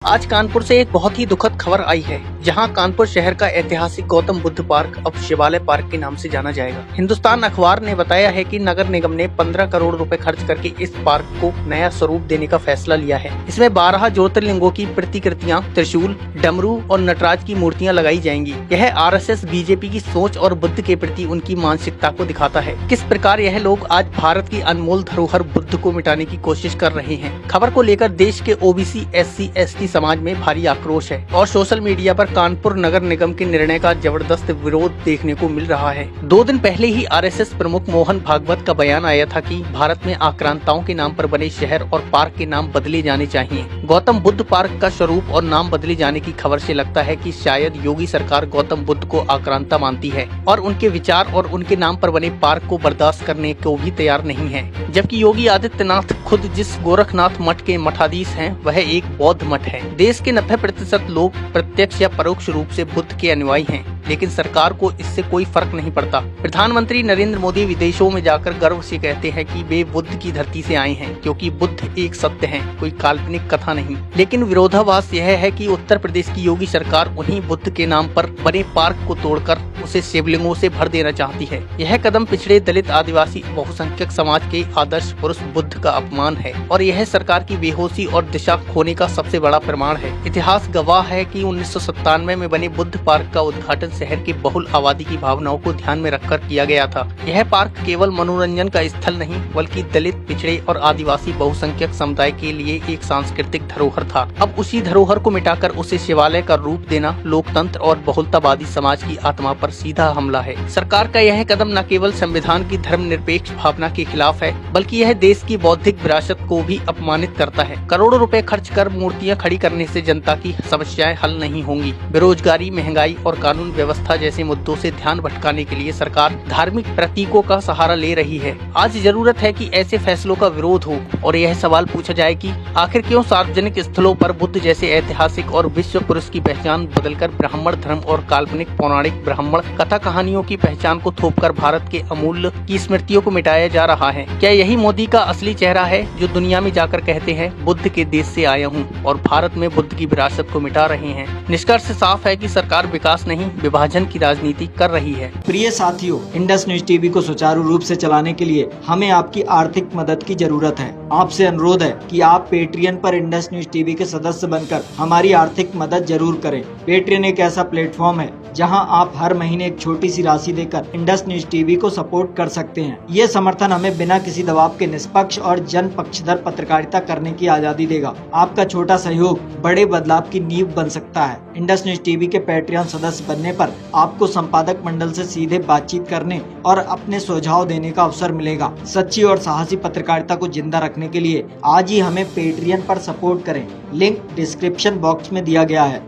आज कानपुर से एक बहुत ही दुखद खबर आई है, जहां कानपुर शहर का ऐतिहासिक गौतम बुद्ध पार्क अब शिवालय पार्क के नाम से जाना जाएगा। हिंदुस्तान अखबार ने बताया है कि नगर निगम ने 15 करोड़ रुपए खर्च करके इस पार्क को नया स्वरूप देने का फैसला लिया है। इसमें 12 ज्योतिर्लिंगों की प्रतिकृतियां, त्रिशूल, डमरू और नटराज की मूर्तियां लगाई जाएंगी। यह आरएसएस बीजेपी की सोच और बुद्ध के प्रति उनकी मानसिकता को दिखाता है। किस प्रकार यह लोग आज भारत की अनमोल धरोहर बुद्ध को मिटाने की कोशिश कर रहे हैं। खबर को लेकर देश के ओबीसी, एससी, एसटी समाज में भारी आक्रोश है और सोशल मीडिया पर कानपुर नगर निगम के निर्णय का जबरदस्त विरोध देखने को मिल रहा है। 2 दिन पहले ही आरएसएस प्रमुख मोहन भागवत का बयान आया था कि भारत में आक्रांताओं के नाम पर बने शहर और पार्क के नाम बदले जाने चाहिए। गौतम बुद्ध पार्क का स्वरूप और नाम बदले जाने की खबर से लगता है कि शायद योगी सरकार गौतम बुद्ध को आक्रांता मानती है और उनके विचार और उनके नाम पर बने पार्क को बर्दाश्त करने को भी तैयार नहीं है। जबकि योगी आदित्यनाथ खुद जिस गोरखनाथ मठ के मठाधीश हैं, वह एक बौद्ध मठ है। देश के 90% लोग प्रत्यक्ष या परोक्ष रूप से बुद्ध के अनुयायी हैं, लेकिन सरकार को इससे कोई फर्क नहीं पड़ता। प्रधानमंत्री नरेंद्र मोदी विदेशों में जाकर गर्व से कहते हैं कि वे बुद्ध की धरती से आए हैं, क्योंकि बुद्ध एक सत्य है, कोई काल्पनिक कथा नहीं। लेकिन विरोधाभास यह है कि उत्तर प्रदेश की योगी सरकार उन्हीं बुद्ध के नाम पर बने पार्क को तोड़कर उसे शिवलिंगों से भर देना चाहती है। यह कदम पिछड़े, दलित, आदिवासी, बहुसंख्यक समाज के आदर्श पुरुष बुद्ध का अपमान है और यह सरकार की बेहोशी और दिशा खोने का सबसे बड़ा प्रमाण है। इतिहास गवाह है कि 1997 में बने बुद्ध पार्क का उद्घाटन शहर की बहुल आबादी की भावनाओं को ध्यान में रखकर किया गया था। यह पार्क केवल मनोरंजन का स्थल नहीं, बल्कि दलित, पिछड़े और आदिवासी बहुसंख्यक समुदाय के लिए एक सांस्कृतिक धरोहर था। अब उसी धरोहर को मिटाकर उसे शिवालय का रूप देना लोकतंत्र और बहुलतावादी समाज की आत्मा पर सीधा हमला है। सरकार का यह कदम न केवल संविधान की धर्मनिरपेक्ष भावना के खिलाफ है, बल्कि यह देश की बौद्धिक विरासत को भी अपमानित करता है। करोड़ों रुपए खर्च कर मूर्तियां खड़ी करने से जनता की समस्याएं हल नहीं होंगी। बेरोजगारी, महंगाई और कानून व्यवस्था जैसे मुद्दों से ध्यान भटकाने के लिए सरकार धार्मिक प्रतीकों का सहारा ले रही है। आज जरूरत है कि ऐसे फैसलों का विरोध हो और यह सवाल पूछा जाए कि आखिर क्यों सार्वजनिक स्थलों पर बुद्ध जैसे ऐतिहासिक और विश्व पुरुष की पहचान बदलकर ब्राह्मण धर्म और काल्पनिक पौराणिक ब्राह्मण कथा कहानियों की पहचान को थोपकर भारत के अमूल्य की स्मृतियों को मिटाया जा रहा है। क्या यही मोदी का असली चेहरा है, जो दुनिया में जाकर कहते हैं बुद्ध के देश से आया हूँ और भारत में बुद्ध की विरासत को मिटा रहे हैं। निष्कर्ष साफ है कि सरकार विकास नहीं, विभाजन की राजनीति कर रही है। प्रिय साथियों, इंडस न्यूज टीवी को सुचारू रूप से चलाने के लिए हमें आपकी आर्थिक मदद की जरूरत है। आपसे अनुरोध है कि आप पेट्रियन पर इंडस न्यूज टीवी के सदस्य बनकर हमारी आर्थिक मदद जरूर करें। पेट्रियन एक ऐसा प्लेटफॉर्म है जहां आप हर महीने एक छोटी सी राशि देकर इंडस न्यूज टीवी को सपोर्ट कर सकते हैं। ये समर्थन हमें बिना किसी दबाव के निष्पक्ष और जन पक्षधर पत्रकारिता करने की आजादी देगा। आपका छोटा सहयोग बड़े बदलाव की नींव बन सकता है। इंडस न्यूज टीवी के पैट्रियन सदस्य बनने पर आपको संपादक मंडल से सीधे बातचीत करने और अपने सुझाव देने का अवसर मिलेगा। सच्ची और साहसी पत्रकारिता को जिंदा रखने के लिए आज ही हमें पेट्रियन पर सपोर्ट करें। लिंक डिस्क्रिप्शन बॉक्स में दिया गया है।